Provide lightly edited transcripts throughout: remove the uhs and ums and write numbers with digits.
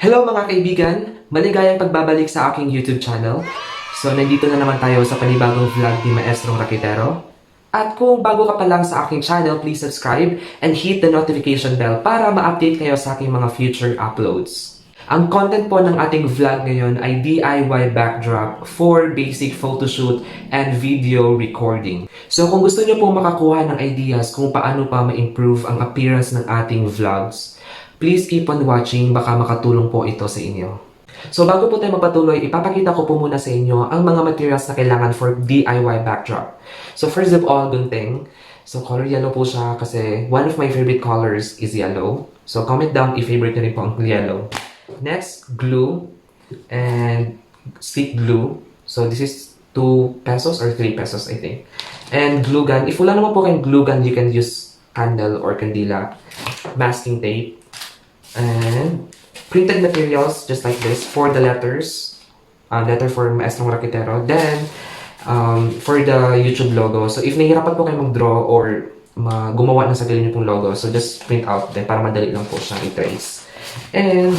Hello mga kaibigan! Maligayang pagbabalik sa aking YouTube channel. So, nandito na naman tayo sa panibagong vlog ni Maestrong Raketero. At kung bago ka pa lang sa aking channel, please subscribe and hit the notification bell para ma-update kayo sa aking mga future uploads. Ang content po ng ating vlog ngayon ay DIY backdrop for basic photoshoot and video recording. So kung gusto niyo pong makakuha ng ideas kung paano pa ma-improve ang appearance ng ating vlogs, please keep on watching, baka makatulong po ito sa inyo. So bago po tayo magpatuloy, ipapakita ko po muna sa inyo ang mga materials na kailangan for DIY backdrop. So first of all, gunting. So color yellow po siya kasi one of my favorite colors is yellow. So comment down if favorite nyo rin po ang yellow. Next, glue and stick glue. So this is 2 pesos or 3 pesos I think. And glue gun. If wala naman po kayong glue gun, you can use candle or kandila. Masking tape. And printed materials just like this for the letters. Letter for Maestrong Raketero. Then, for the YouTube logo. So if nahihirapan po kayo mag-draw or gumawa ng sarili niyo pong logo, so just print out then para madali lang po siyang i-trace. And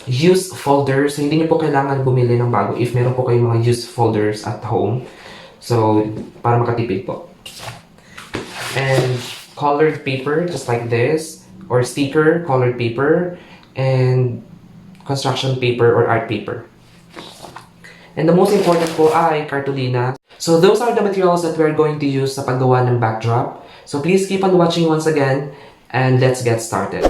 used folders. So, hindi niyo po kailangan bumili ng bago if meron po kayong mga used folders at home. So, para makatipid po. And colored paper, just like this. Or sticker, colored paper. And construction paper or art paper. And the most important po ay cartolina. So, those are the materials that we're going to use sa paggawa ng backdrop. So, please keep on watching once again. And let's get started.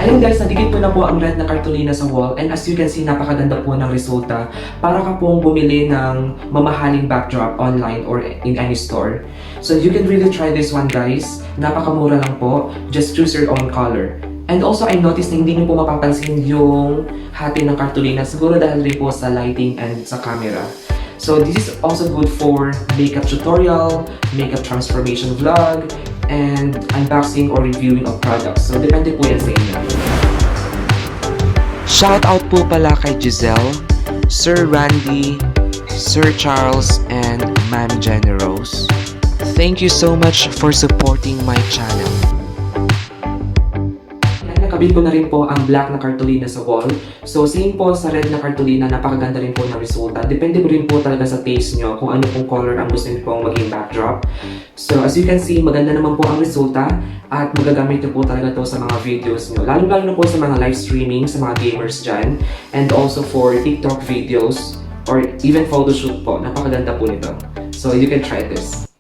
Ayun guys, nadikit ko na po ang red na cartolina sa wall and as you can see, napakaganda po ng resulta para ka pong bumili ng mamahaling backdrop online or in any store. So you can really try this one guys. Napakamura lang po. Just choose your own color. And also, I noticed na hindi niyo po mapapansin yung hati ng cartolina. Siguro dahil rin po sa lighting and sa camera. So this is also good for makeup tutorial, makeup transformation vlog, and unboxing or reviewing of products. So, depende po yan sa inyo. Shoutout po pala kay Giselle, Sir Randy, Sir Charles, and Ma'am Jenny Rose. Thank you so much for supporting my channel. Nakabit ko na rin po ang black na cartolina sa wall. So, same po sa red na cartolina, napakaganda rin po ng resulta. Depende po rin po talaga sa taste nyo kung ano pong color ang gusto nyo pong maging backdrop. So, as you can see, maganda naman po ang resulta at magagamit nyo po talaga to sa mga videos nyo. Lalo-lalo na po sa mga live streaming, sa mga gamers dyan. And also for TikTok videos or even photoshoot po. Napakaganda po nito. So, you can try this.